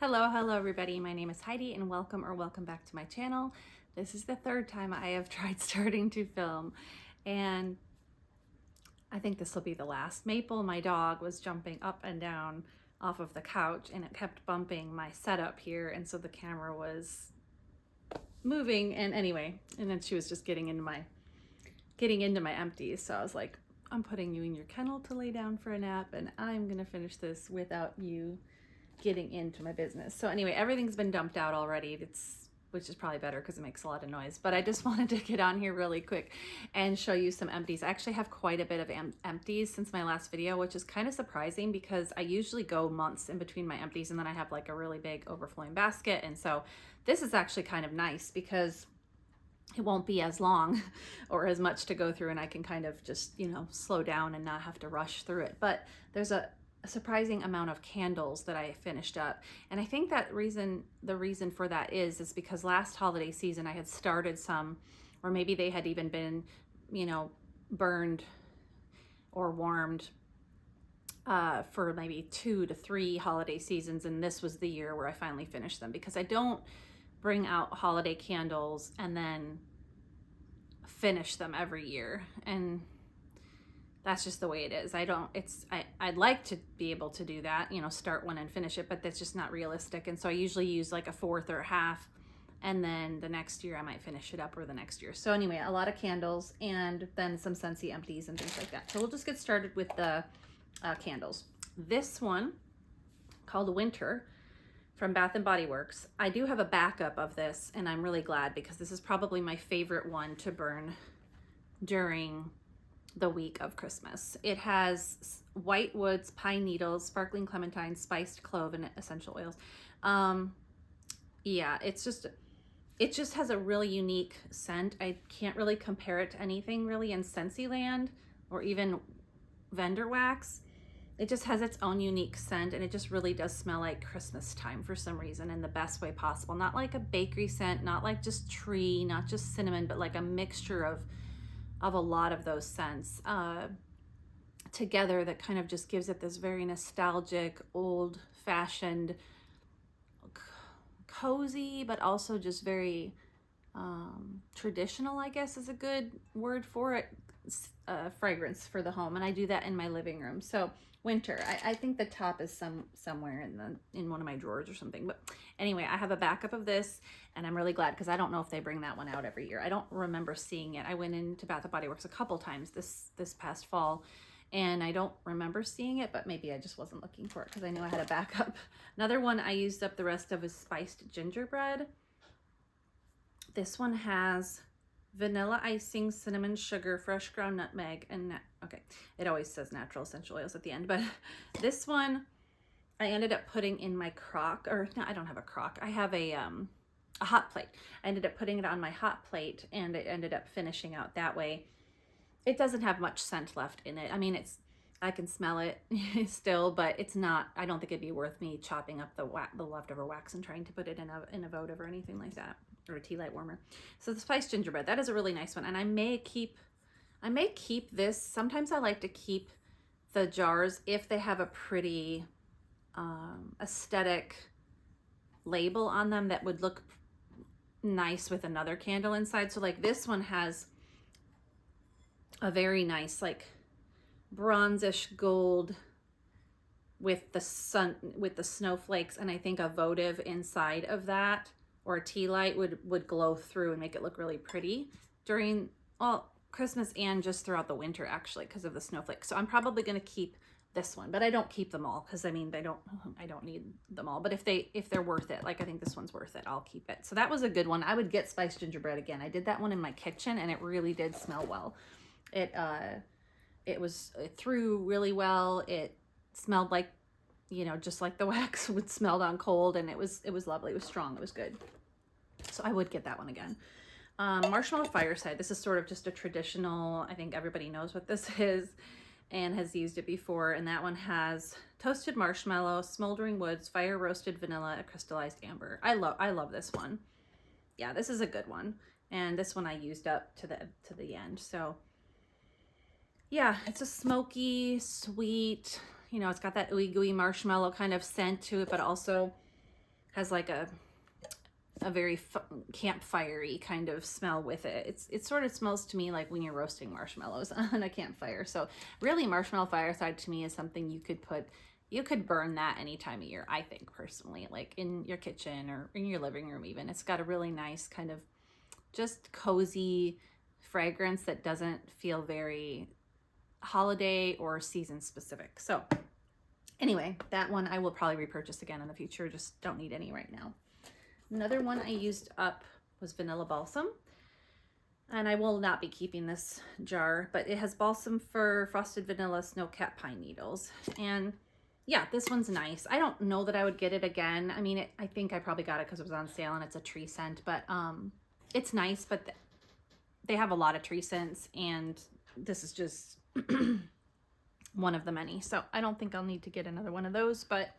Hello everybody. My name is Heidi and welcome back to my channel. This is the third time I have tried starting to film and I think this will be the last. Maple, my dog, was jumping up and down off of the couch and it kept bumping my setup here, and so the camera was moving, and anyway, and then she was just getting into my empties. So I was like, I'm putting you in your kennel to lay down for a nap and I'm gonna finish this without you getting into my business. So anyway, everything's been dumped out already. Which is probably better because it makes a lot of noise, but I just wanted to get on here really quick and show you some empties. I actually have quite a bit of empties since my last video, which is kind of surprising because I usually go months in between my empties and then I have like a really big overflowing basket. And so this is actually kind of nice because it won't be as long or as much to go through, and I can kind of just, slow down and not have to rush through it. But there's a surprising amount of candles that I finished up, and I think that the reason for that is because last holiday season I had started some, or maybe they had even been burned or warmed for maybe 2 to 3 holiday seasons, and this was the year where I finally finished them, because I don't bring out holiday candles and then finish them every year, and that's just the way it is. I'd like to be able to do that, start one and finish it, but that's just not realistic. And so I usually use like a fourth or a half, and then the next year I might finish it up, or the next year. So anyway, a lot of candles and then some Scentsy empties and things like that. So we'll just get started with the candles. This one, called Winter, from Bath and Body Works. I do have a backup of this, and I'm really glad because this is probably my favorite one to burn during the week of Christmas. It has white woods, pine needles, sparkling clementine, spiced clove, and essential oils. Yeah, it just has a really unique scent. I can't really compare it to anything really in Scentsy land or even vendor wax. It just has its own unique scent, and it just really does smell like Christmas time for some reason, in the best way possible. Not like a bakery scent, not like just tree, not just cinnamon, but like a mixture of a lot of those scents together that kind of just gives it this very nostalgic, old-fashioned, cozy, but also just very traditional, I guess is a good word for it, fragrance for the home. And I do that in my living room. So Winter, I think the top is somewhere in one of my drawers or something. But anyway, I have a backup of this, and I'm really glad because I don't know if they bring that one out every year. I don't remember seeing it. I went into Bath and Body Works a couple times this past fall, and I don't remember seeing it, but maybe I just wasn't looking for it because I knew I had a backup. Another one I used up the rest of is spiced gingerbread. This one has vanilla icing, cinnamon sugar, fresh ground nutmeg, and okay, it always says natural essential oils at the end, but this one I ended up putting in my crock, or no, I don't have a crock. I have a hot plate. I ended up putting it on my hot plate, and it ended up finishing out that way. It doesn't have much scent left in it. I mean, I can smell it still, but it's not, I don't think it'd be worth me chopping up the leftover wax and trying to put it in a votive or anything like that, or a tea light warmer. So the spiced gingerbread, that is a really nice one, and I may keep this. Sometimes I like to keep the jars if they have a pretty aesthetic label on them that would look nice with another candle inside. So like this one has a very nice like bronzish gold with the snowflakes, and I think a votive inside of that, or a tea light, would glow through and make it look really pretty during Christmas and just throughout the winter, actually, because of the snowflakes. So I'm probably going to keep this one, but I don't keep them all because I mean I don't need them all. But if they're worth it, like I think this one's worth it, I'll keep it. So that was a good one. I would get spiced gingerbread again. I did that one in my kitchen, and it really did smell well. It threw really well. It smelled like, just like the wax would smell on cold, and it was lovely. It was strong. It was good. So I would get that one again. Marshmallow Fireside. This is sort of just a traditional, I think everybody knows what this is and has used it before. And that one has toasted marshmallow, smoldering woods, fire roasted vanilla, a crystallized amber. I love this one. Yeah, this is a good one. And this one I used up to the end. So yeah, it's a smoky, sweet, it's got that ooey gooey marshmallow kind of scent to it, but also has like a very campfire-y kind of smell with it. It sort of smells to me like when you're roasting marshmallows on a campfire. So really, marshmallow fireside to me is something you could burn that any time of year, I think, personally, like in your kitchen or in your living room even. It's got a really nice kind of just cozy fragrance that doesn't feel very holiday or season specific. So anyway, that one I will probably repurchase again in the future. Just don't need any right now. Another one I used up was vanilla balsam. And I will not be keeping this jar, but it has balsam fir, frosted vanilla, snow-capped pine needles. And yeah, this one's nice. I don't know that I would get it again. I mean, I think I probably got it because it was on sale and it's a tree scent, but it's nice, but they have a lot of tree scents, and this is just one of the many. So I don't think I'll need to get another one of those, but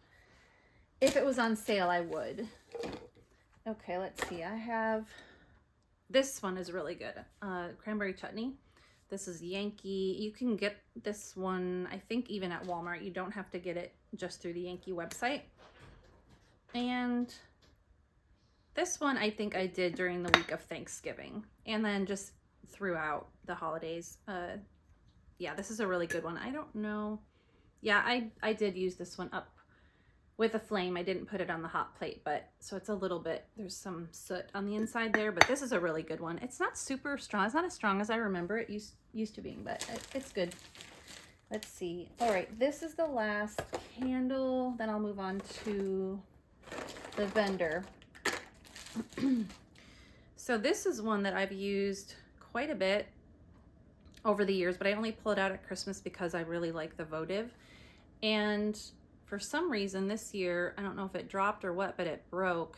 if it was on sale, I would. Okay, let's see. I have, this one is really good. Cranberry chutney. This is Yankee. You can get this one, I think, even at Walmart. You don't have to get it just through the Yankee website. And this one I think I did during the week of Thanksgiving, and then just throughout the holidays. Yeah, this is a really good one. I don't know. Yeah, I did use this one up with a flame. I didn't put it on the hot plate, but so it's a little bit, there's some soot on the inside there, but this is a really good one. It's not super strong. It's not as strong as I remember it used to being, but it's good. Let's see. All right, this is the last candle. Then I'll move on to the vendor. So this is one that I've used quite a bit over the years, but I only pull it out at Christmas because I really like the votive. And for some reason this year, I don't know if it dropped or what, but it broke,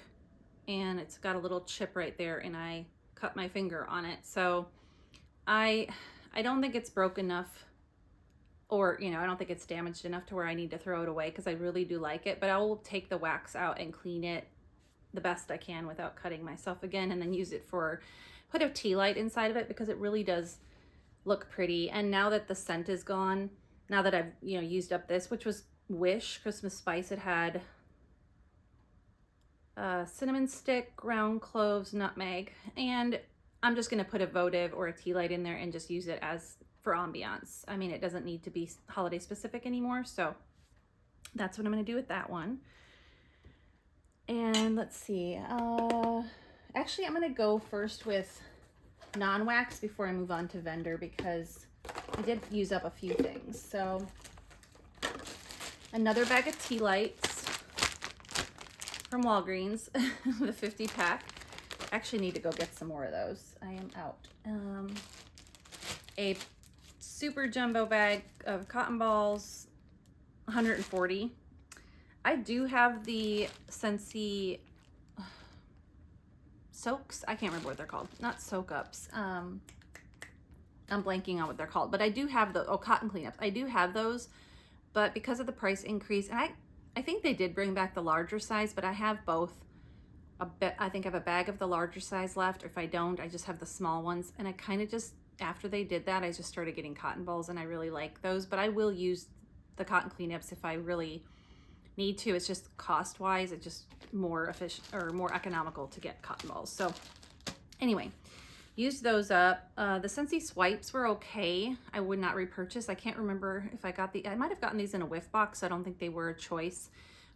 and it's got a little chip right there, and I cut my finger on it. So I don't think it's broke enough, or, you know, I don't think it's damaged enough to where I need to throw it away, because I really do like it. But I will take the wax out and clean it the best I can without cutting myself again, and then use it for, put a tea light inside of it, because it really does look pretty. And now that the scent is gone, now that I've, you know, used up this, which was Wish Christmas Spice, it had cinnamon stick, ground cloves, nutmeg, and I'm just going to put a votive or a tea light in there and just use it as for ambiance. I mean, it doesn't need to be holiday specific anymore, so that's what I'm going to do with that one. And let's see, actually I'm going to go first with non-wax before I move on to vendor, because I did use up a few things. So another bag of tea lights from Walgreens, the 50 pack. Actually need to go get some more of those. I am out. A super jumbo bag of cotton balls, 140. I do have the Scentsy soaks. I can't remember what they're called. Not soak ups. I'm blanking on what they're called, but I do have the, cotton cleanups. I do have those. But because of the price increase, and I think they did bring back the larger size, but I have both. I think I have a bag of the larger size left. Or if I don't, I just have the small ones. And I kind of just, after they did that, I just started getting cotton balls, and I really like those. But I will use the cotton cleanups if I really need to. It's just cost-wise, it's just more efficient or more economical to get cotton balls. So anyway, used those up. The Scentsy swipes were okay. I would not repurchase. I can't remember if I got I might have gotten these in a whiff box, so I don't think they were a choice.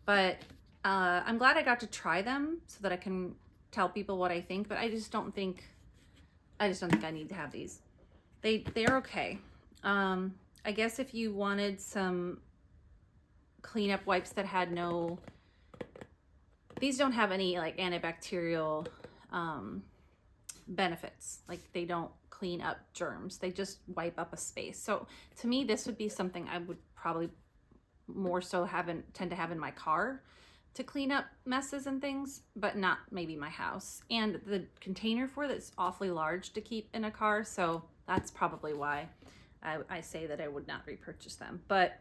But I'm glad I got to try them so that I can tell people what I think, but I just don't think I need to have these. They're okay. I guess if you wanted some cleanup wipes that had no, these don't have any like antibacterial benefits. Like they don't clean up germs, they just wipe up a space. So to me, this would be something I would probably more so tend to have in my car to clean up messes and things, but not maybe my house. And the container for that's awfully large to keep in a car, so that's probably why I say that I would not repurchase them. But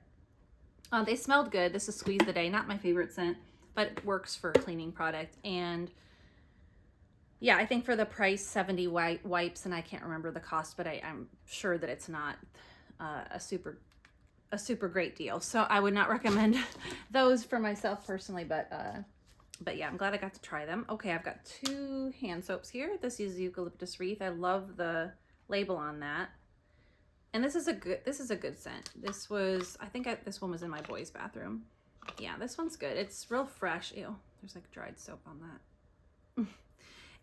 they smelled good. This is Squeeze the Day, not my favorite scent, but it works for a cleaning product. And yeah, I think for the price, 70 wipes, and I can't remember the cost, but I'm sure that it's not a super great deal. So I would not recommend those for myself personally, but But yeah, I'm glad I got to try them. Okay, I've got 2 hand soaps here. This is eucalyptus wreath. I love the label on that. And this is a good scent. This was, I think this one was in my boys' bathroom. Yeah, this one's good. It's real fresh. Ew, there's like dried soap on that.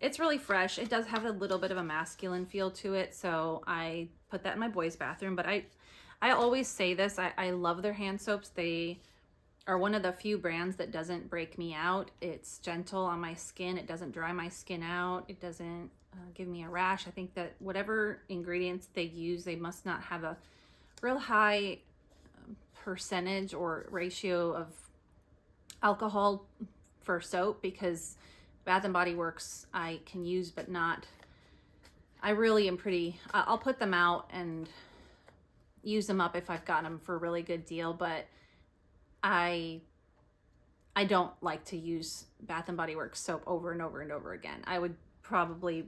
It's really fresh. It does have a little bit of a masculine feel to it, so I put that in my boys' bathroom. But I always say this, I love their hand soaps. They are one of the few brands that doesn't break me out. It's gentle on my skin. It doesn't dry my skin out. It doesn't give me a rash. I think that whatever ingredients they use, they must not have a real high percentage or ratio of alcohol for soap, because Bath and Body Works I can use, but not, I really am pretty, I'll put them out and use them up if I've got them for a really good deal, but I don't like to use Bath and Body Works soap over and over and over again. I would probably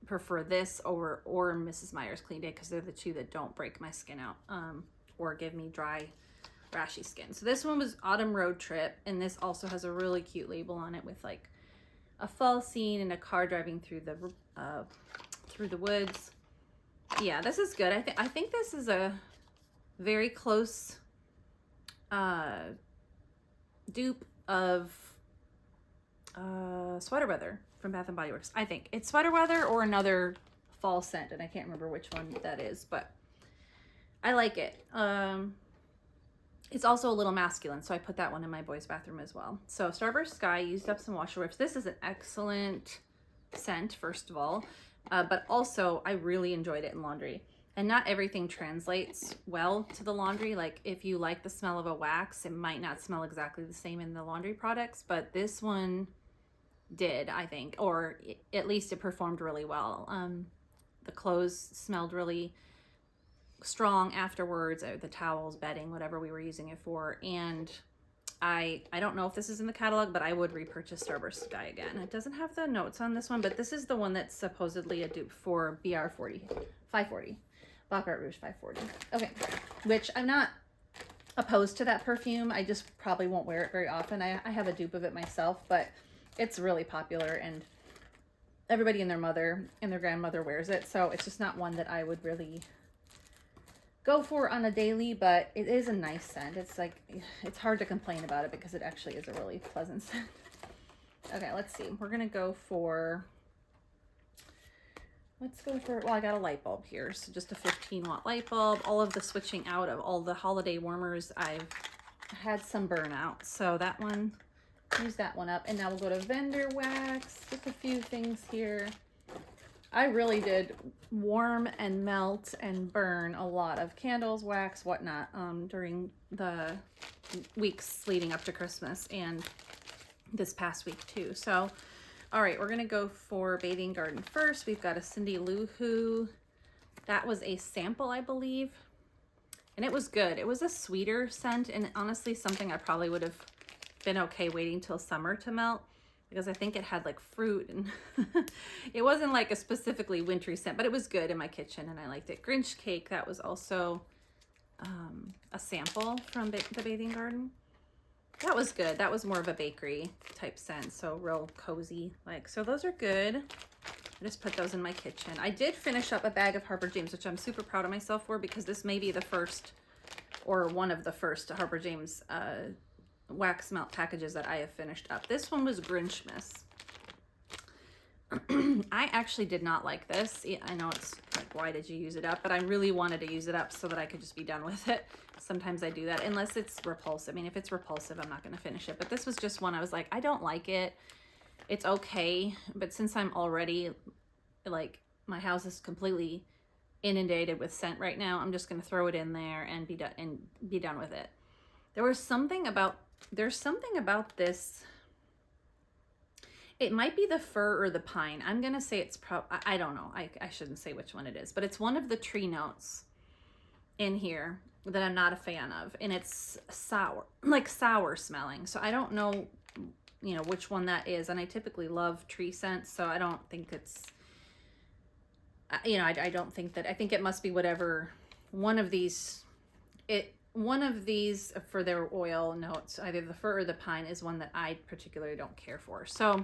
prefer this or Mrs. Meyer's Clean Day, because they're the 2 that don't break my skin out or give me dry, rashy skin. So this one was Autumn Road Trip, and this also has a really cute label on it with like a fall scene and a car driving through the woods. Yeah, this is good. I think this is a very close dupe of Sweater Weather from Bath and Body Works. I think it's Sweater Weather or another fall scent, and I can't remember which one that is, but I like it. It's also a little masculine, so I put that one in my boys' bathroom as well. So Starburst Sky, used up some washer whips. This is an excellent scent, first of all, but also I really enjoyed it in laundry. And not everything translates well to the laundry. Like if you like the smell of a wax, it might not smell exactly the same in the laundry products, but this one did, I think, or at least it performed really well. The clothes smelled really strong afterwards, the towels, bedding, whatever we were using it for. And I don't know if this is in the catalog, but I would repurchase Starburst Sky again. It doesn't have the notes on this one, but this is the one that's supposedly a dupe for BR40, 540. Baccarat Rouge 540. Okay, which I'm not opposed to that perfume. I just probably won't wear it very often. I have a dupe of it myself, but it's really popular and everybody and their mother and their grandmother wears it. So it's just not one that I would really go for on a daily, but it is a nice scent. It's like, it's hard to complain about it because it actually is a really pleasant scent. Okay, let's see. We're going to go for, well, I got a light bulb here. So just a 15-watt light bulb. All of the switching out of all the holiday warmers, I've had some burnout. So that one, use that one up. And now we'll go to vendor wax. Just a few things here. I really did warm and melt and burn a lot of candles, wax, whatnot, during the weeks leading up to Christmas and this past week too. So, all right, we're gonna go for Bathing Garden first. We've got a Cindy Lou Who. That was a sample, I believe, and it was good. It was a sweeter scent, and honestly something I probably would have been okay waiting till summer to melt, because I think it had like fruit and it wasn't like a specifically wintry scent, but it was good in my kitchen and I liked it. Grinch Cake, that was also a sample from the Bathing Garden. That was good. That was more of a bakery type scent, so real cozy. Like, so those are good. I just put those in my kitchen. I did finish up a bag of Harper James, which I'm super proud of myself for, because this may be the first or one of the first Harper James wax melt packages that I have finished up. This one was Grinchmas. I actually did not like this. I know it's like, why did you use it up? But I really wanted to use it up so that I could just be done with it. Sometimes I do that, unless it's repulsive. I mean, if it's repulsive, I'm not going to finish it. But this was just one I was like, I don't like it. It's okay. But since I'm already, like, my house is completely inundated with scent right now, I'm just going to throw it in there and be done with it. There's something about this. It might be the fir or the pine. I'm going to say it's I don't know. I shouldn't say which one it is, but it's one of the tree notes in here that I'm not a fan of. And it's sour, like sour smelling. So I don't know, you know, which one that is. And I typically love tree scents. So I don't think it's, you know, I don't think that, I think it must be whatever one of these, one of these for their oil notes, either the fir or the pine, is one that I particularly don't care for. So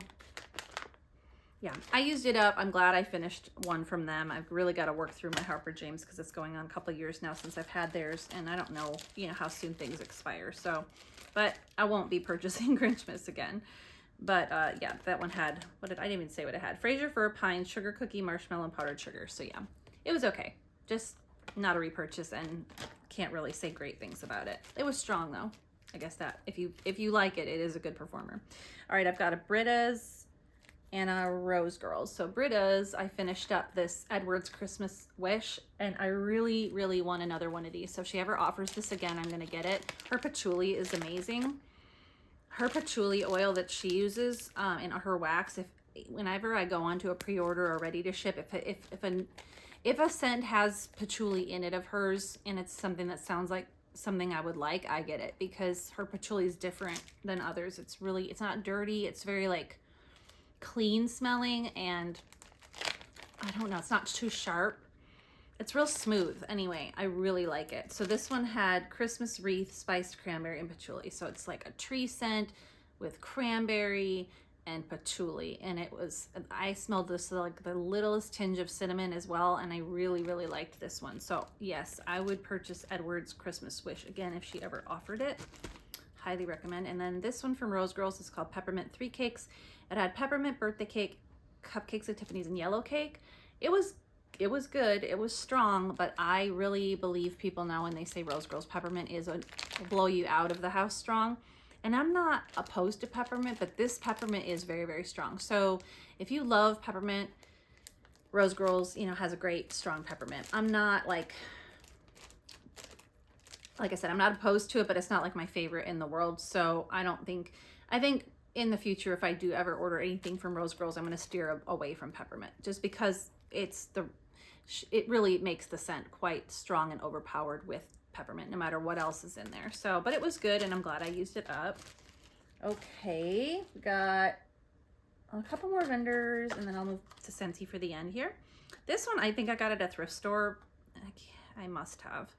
yeah, I used it up. I'm glad I finished one from them. I've really got to work through my Harper James because it's going on a couple of years now since I've had theirs, and I don't know, you know, how soon things expire. So, but I won't be purchasing Grinchmas again. But yeah, that one had, I didn't even say what it had. Fraser Fir, pine, sugar cookie, marshmallow, and powdered sugar. So yeah, it was okay. Just not a repurchase, and can't really say great things about it. It was strong though. I guess that if you like it, it is a good performer. All right, I've got a Britta's and a Rose Girls. So Britta's, I finished up this Edwards Christmas Wish, and I really, really want another one of these. So if she ever offers this again, I'm gonna get it. Her patchouli is amazing. Her patchouli oil that she uses in her wax, whenever I go on to a pre-order or ready to ship, if a scent has patchouli in it of hers, and it's something that sounds like something I would like, I get it, because her patchouli is different than others. It's not dirty. It's very like clean smelling, and I don't know, it's not too sharp. It's real smooth. Anyway, I really like it. So this one had Christmas wreath, spiced cranberry, and patchouli. So it's like a tree scent with cranberry and patchouli, and I smelled this like the littlest tinge of cinnamon as well, and I really, really liked this one. So yes, I would purchase Edwards Christmas Wish again if she ever offered it. Highly recommend. And then this one from Rose Girls is called Peppermint 3 Cakes. It had peppermint birthday cake, cupcakes at Tiffany's, and yellow cake. It was good. It was strong, but I really believe people now when they say Rose Girls peppermint will blow you out of the house strong. And I'm not opposed to peppermint, but this peppermint is very, very strong. So if you love peppermint, Rose Girls, you know, has a great strong peppermint. I'm not like I said, I'm not opposed to it, but it's not like my favorite in the world. So I think in the future, if I do ever order anything from Rose Girls, I'm going to steer away from peppermint, just because it really makes the scent quite strong and overpowered with peppermint, no matter what else is in there. So, but it was good, and I'm glad I used it up. Okay, we got a couple more vendors, and then I'll move to Scentsy for the end here. This one, I think I got it at a thrift store. I must have,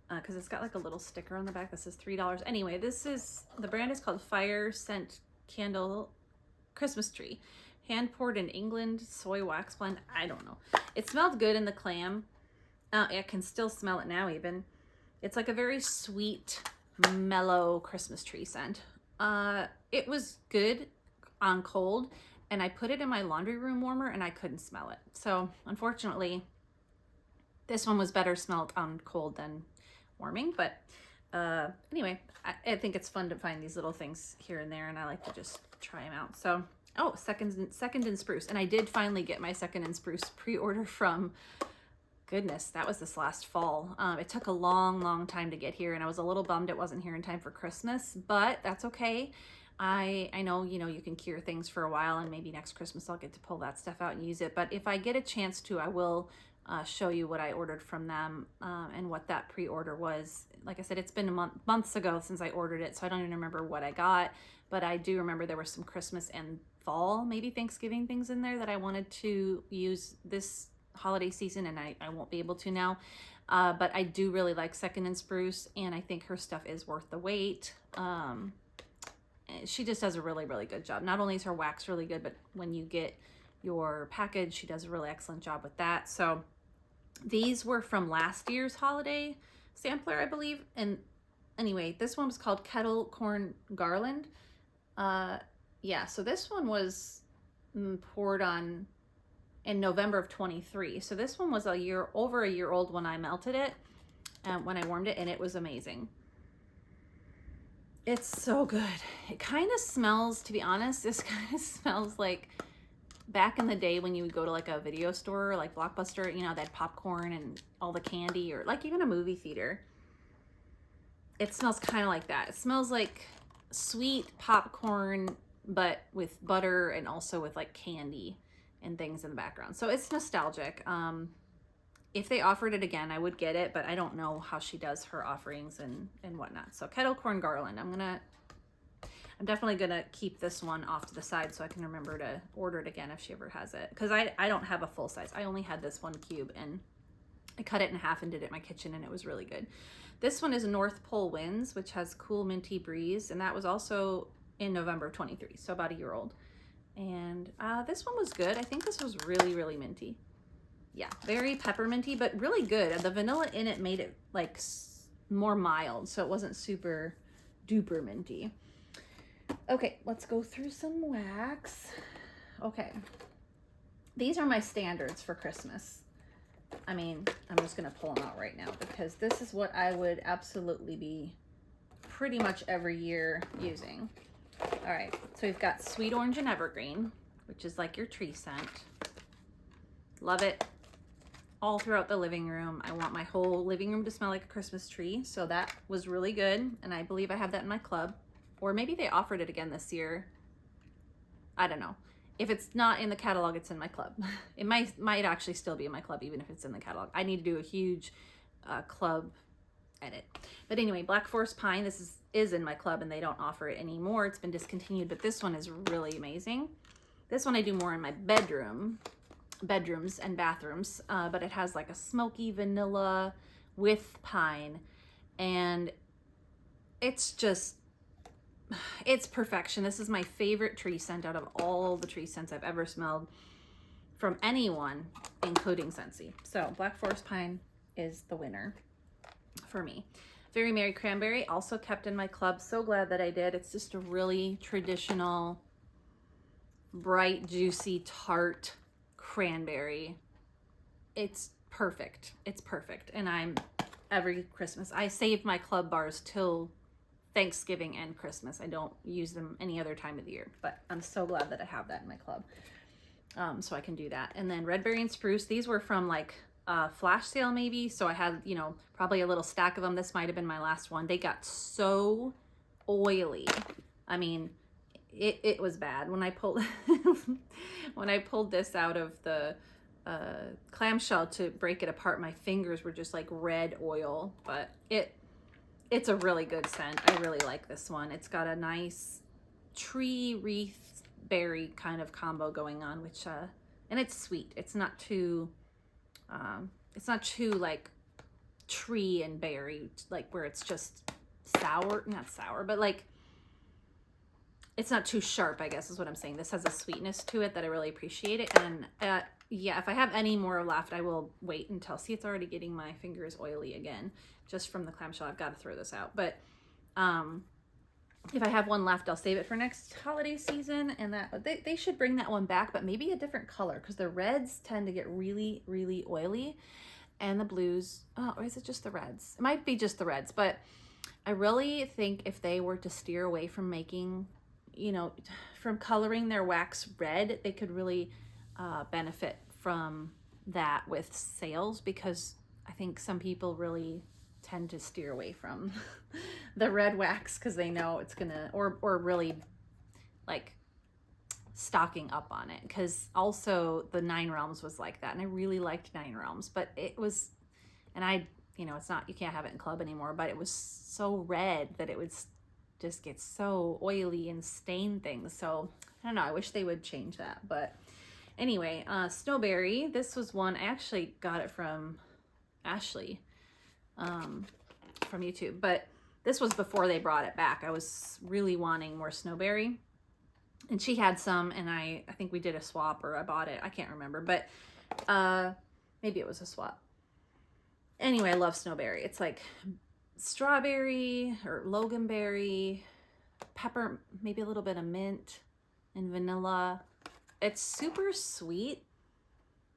because it's got like a little sticker on the back that says $3. Anyway, the brand is called Fire Scent Candle Christmas Tree. Hand poured in England, soy wax blend. I don't know. It smelled good in the clam. I can still smell it now even. It's like a very sweet, mellow Christmas tree scent. It was good on cold, and I put it in my laundry room warmer and I couldn't smell it. So unfortunately, this one was better smelled on cold than warming. But anyway, I think it's fun to find these little things here and there, and I like to just try them out. So, oh, Second and Spruce. And I did finally get my Second and Spruce pre-order from, goodness, that was this last fall. It took a long, long time to get here, and I was a little bummed it wasn't here in time for Christmas, but that's okay. I know, you know, you can cure things for a while, and maybe next Christmas I'll get to pull that stuff out and use it. But if I get a chance to, I will show you what I ordered from them and what that pre-order was. Like I said, it's been months ago since I ordered it, so I don't even remember what I got, but I do remember there were some Christmas and fall, maybe Thanksgiving things in there that I wanted to use this holiday season, and I won't be able to now. But I do really like Second and Spruce, and I think her stuff is worth the wait. She just does a really, really good job. Not only is her wax really good, but when you get your package, she does a really excellent job with that. So these were from last year's holiday sampler, I believe. And anyway, this one was called Kettle Corn Garland. Yeah, so this one was poured on in November of 23. So this one was over a year old when I melted it, when I warmed it, and it was amazing. It's so good. It kind of smells, to be honest, this kind of smells like back in the day when you would go to like a video store, like Blockbuster, you know, that popcorn and all the candy, or like even a movie theater. It smells kind of like that. It smells like sweet popcorn, but with butter and also with like candy and things in the background. So it's nostalgic. If they offered it again, I would get it, but I don't know how she does her offerings and whatnot. So Kettle Corn Garland, I'm definitely gonna keep this one off to the side so I can remember to order it again if she ever has it. Because I don't have a full size. I only had this one cube, and I cut it in half and did it in my kitchen, and it was really good. This one is North Pole Winds, which has Cool Minty Breeze, and that was also in November of 23, so about a year old. And this one was good. I think this was really, really minty. Yeah, very pepperminty, but really good. And the vanilla in it made it like more mild, so it wasn't super duper minty. Okay, let's go through some wax. Okay, these are my standards for Christmas. I mean, I'm just gonna pull them out right now because this is what I would absolutely be pretty much every year using. All right, so we've got Sweet Orange and Evergreen, which is like your tree scent. Love it. All throughout the living room. I want my whole living room to smell like a Christmas tree, so that was really good, and I believe I have that in my club. Or maybe they offered it again this year. I don't know. If it's not in the catalog, it's in my club. It might actually still be in my club, even if it's in the catalog. I need to do a huge club edit. But anyway, Black Forest Pine, this is in my club, and they don't offer it anymore. It's been discontinued, but this one is really amazing. This one I do more in my bedrooms and bathrooms, but it has like a smoky vanilla with pine, and it's just, it's perfection. This is my favorite tree scent out of all the tree scents I've ever smelled from anyone, including Scentsy. So Black Forest Pine is the winner for me. Very Merry Cranberry, also kept in my club. So glad that I did. It's just a really traditional, bright, juicy, tart cranberry. It's perfect. It's perfect. And every Christmas, I save my club bars till Thanksgiving and Christmas. I don't use them any other time of the year, but I'm so glad that I have that in my club. So I can do that. And then Red Berry and Spruce, these were from like a flash sale maybe. So I had, you know, probably a little stack of them. This might've been my last one. They got so oily. I mean, it was bad. When I pulled, when I pulled this out of the clamshell to break it apart, my fingers were just like red oil, but it's a really good scent. I really like this one. It's got a nice tree wreath berry kind of combo going on, which and it's sweet. It's not too like tree and berry, like where it's just sour, not sour, but like it's not too sharp, I guess is what I'm saying. This has a sweetness to it that I really appreciate it. And yeah, if I have any more left, I will wait until, see, it's already getting my fingers oily again, just from the clamshell. I've got to throw this out. But if I have one left, I'll save it for next holiday season. And that they should bring that one back, but maybe a different color, because the reds tend to get really, really oily. And the blues, oh, or is it just the reds? It might be just the reds, but I really think if they were to steer away from making, you know, from coloring their wax red, they could really benefit from that with sales, because I think some people really tend to steer away from the red wax because they know it's gonna, or really like stocking up on it, because also the Nine Realms was like that, and I really liked Nine Realms, but it was, and I, you know, it's not, you can't have it in club anymore, but it was so red that it would just get so oily and stain things. So I don't know, I wish they would change that. But anyway, Snowberry, this was one, I actually got it from Ashley from YouTube, but this was before they brought it back. I was really wanting more Snowberry, and she had some, and I think we did a swap, or I bought it, I can't remember, but maybe it was a swap. Anyway, I love Snowberry. It's like strawberry or loganberry, pepper, maybe a little bit of mint and vanilla. It's super sweet,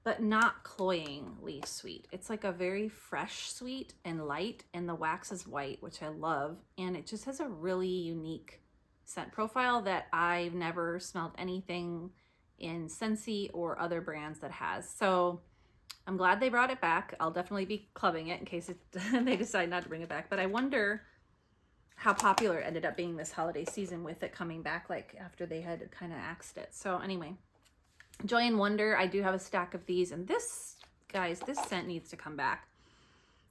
but not cloyingly sweet. It's like a very fresh sweet and light, and the wax is white, which I love, and it just has a really unique scent profile that I've never smelled anything in Scentsy or other brands that has. So I'm glad they brought it back. I'll definitely be clubbing it in case they decide not to bring it back. But I wonder how popular it ended up being this holiday season with it coming back, like after they had kind of axed it. So anyway, Joy and Wonder, I do have a stack of these. And this, guys, this scent needs to come back.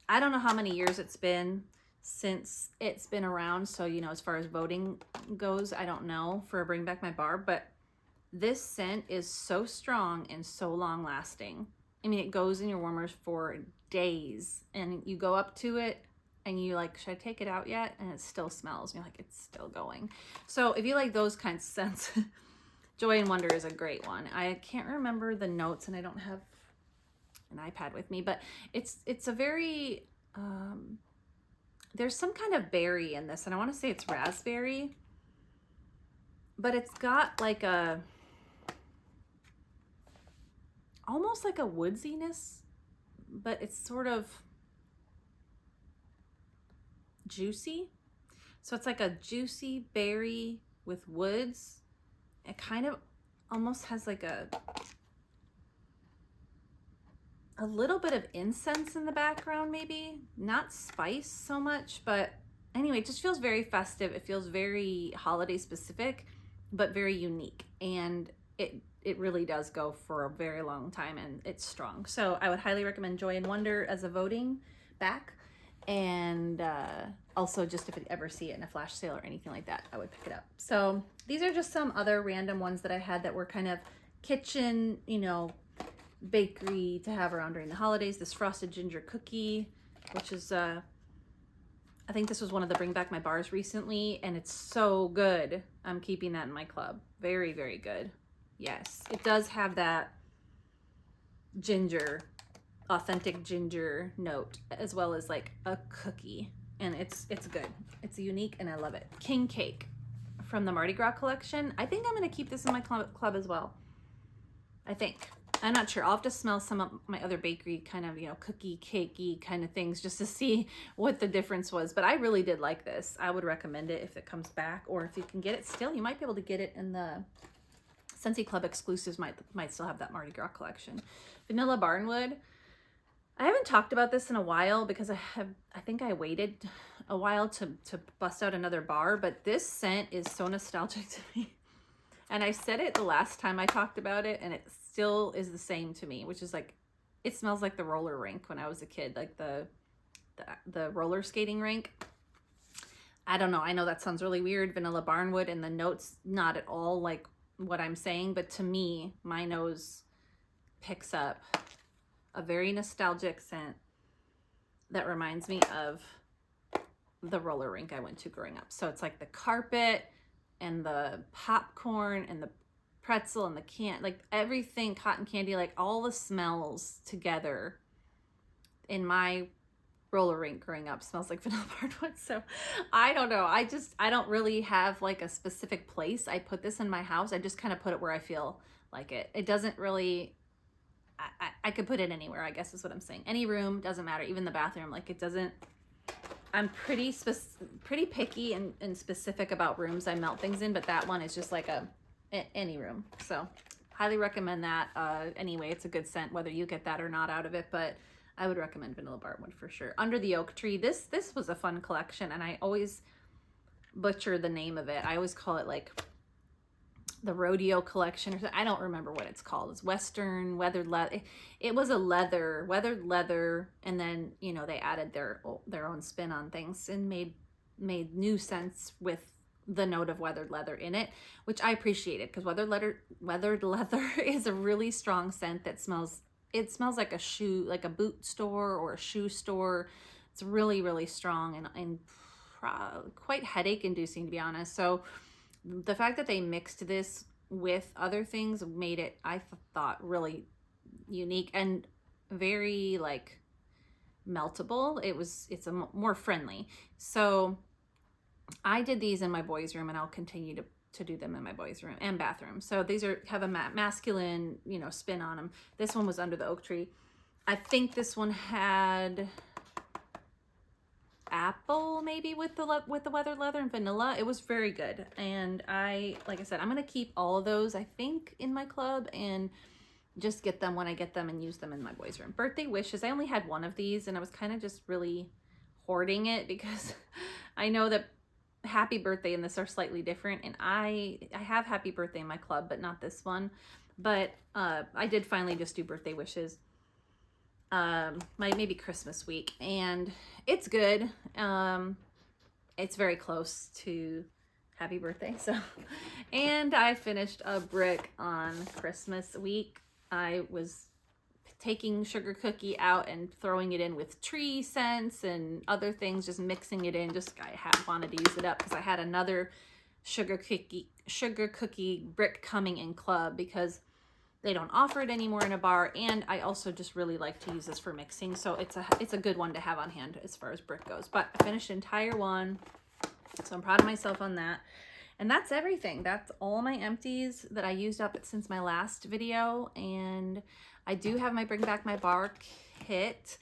I don't know how many years it's been since it's been around. So, you know, as far as voting goes, I don't know for Bring Back My Bar. But this scent is so strong and so long lasting. I mean, it goes in your warmers for days, and you go up to it and you like, should I take it out yet? And it still smells. And you're like, it's still going. So if you like those kinds of scents, Joy and Wonder is a great one. I can't remember the notes, and I don't have an iPad with me, but it's a very, there's some kind of berry in this, and I want to say it's raspberry, but it's got like a, almost like a woodsiness, but it's sort of juicy. So it's like a juicy berry with woods. It kind of almost has like a little bit of incense in the background, maybe not spice so much, but anyway, it just feels very festive. It feels very holiday specific, but very unique, and it really does go for a very long time, and it's strong. So I would highly recommend Joy and Wonder as a voting back. And also, just if you ever see it in a flash sale or anything like that, I would pick it up. So these are just some other random ones that I had that were kind of kitchen, you know, bakery to have around during the holidays. This frosted ginger cookie, which is I think this was one of the bring back my bars recently, and it's so good. I'm keeping that in my club. Very, very good. Yes, it does have that ginger, authentic ginger note, as well as like a cookie, and it's good. It's unique, and I love it. King Cake from the Mardi Gras collection. I think I'm going to keep this in my club as well. I think. I'm not sure. I'll have to smell some of my other bakery kind of, you know, cookie cakey kind of things just to see what the difference was. But I really did like this. I would recommend it if it comes back, or if you can get it still. You might be able to get it in the Scentsy Club exclusives. Might still have that Mardi Gras collection. Vanilla Barnwood. I haven't talked about this in a while because I think I waited a while to bust out another bar, but this scent is so nostalgic to me. And I said it the last time I talked about it, and it still is the same to me, which is like, it smells like the roller rink when I was a kid, like the roller skating rink. I don't know. I know that sounds really weird, Vanilla Barnwood, and the notes not at all like what I'm saying, but to me, my nose picks up a very nostalgic scent that reminds me of the roller rink I went to growing up. So it's like the carpet and the popcorn and the pretzel and the like everything, cotton candy, like all the smells together in my roller rink growing up smells like Vanilla Barnwood. So I don't know. I don't really have like a specific place I put this in my house. I just kind of put it where I feel like it. It doesn't really, I could put it anywhere, I guess is what I'm saying. Any room, doesn't matter. Even the bathroom, like it doesn't, I'm pretty picky and specific about rooms I melt things in, but that one is just like any room. So highly recommend that. Anyway, it's a good scent, whether you get that or not out of it, but I would recommend Vanilla Barnwood for sure. Under the Oak Tree, this was a fun collection, and I always butcher the name of it. I always call it like the Rodeo Collection, or I don't remember what it's called. It's Western weathered leather. It was a weathered leather, and then, you know, they added their own spin on things and made new scents with the note of weathered leather in it, which I appreciated, because weathered leather is a really strong scent that smells like a shoe, like a boot store or a shoe store. It's really, really strong and quite headache inducing, to be honest. So the fact that they mixed this with other things made it, I thought, really unique and very like meltable. It's more friendly. So I did these in my boys' room, and I'll continue to do them in my boys' room and bathroom. So these have a masculine, you know, spin on them. This one was Under the Oak Tree. I think this one had apple maybe with the weathered leather and vanilla. It was very good, and like I said, I'm gonna keep all of those, I think, in my club, and just get them when I get them and use them in my boys' room. Birthday Wishes, I only had one of these, and I was kind of just really hoarding it because I know that Happy Birthday and this are slightly different, and I have Happy Birthday in my club, but not this one. But I did finally just do Birthday Wishes maybe Christmas week, and it's good. It's very close to Happy Birthday. So, and I finished a brick on Christmas week. I was taking sugar cookie out and throwing it in with tree scents and other things, just mixing it in. Just wanted to use it up because I had another sugar cookie brick coming in club because they don't offer it anymore in a bar, and I also just really like to use this for mixing, so it's a good one to have on hand as far as brick goes. But I finished the entire one, so I'm proud of myself on that. And that's everything. That's all my empties that I used up since my last video. And I do have my Bring Back My Bar kit,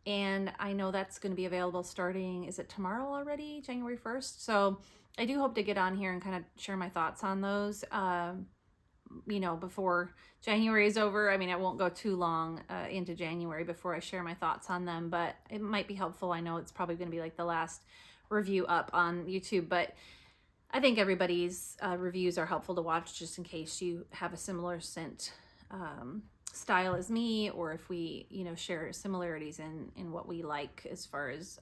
and I know that's going to be available starting, is it tomorrow already, January 1st? So I do hope to get on here and kind of share my thoughts on those, you know, before January is over. I mean, I won't go too long into January before I share my thoughts on them, but it might be helpful. I know it's probably going to be like the last review up on YouTube, but I think everybody's reviews are helpful to watch just in case you have a similar scent style as me, or if we, you know, share similarities in what we like as far as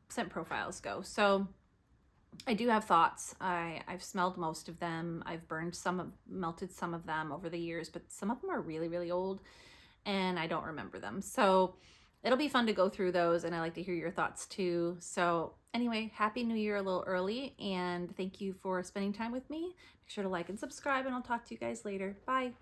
scent profiles go. So I do have thoughts. I've smelled most of them. I've burned melted some of them over the years, but some of them are really, really old and I don't remember them. So it'll be fun to go through those, and I like to hear your thoughts too. So anyway, Happy New Year a little early, and thank you for spending time with me. Make sure to like and subscribe, and I'll talk to you guys later. Bye.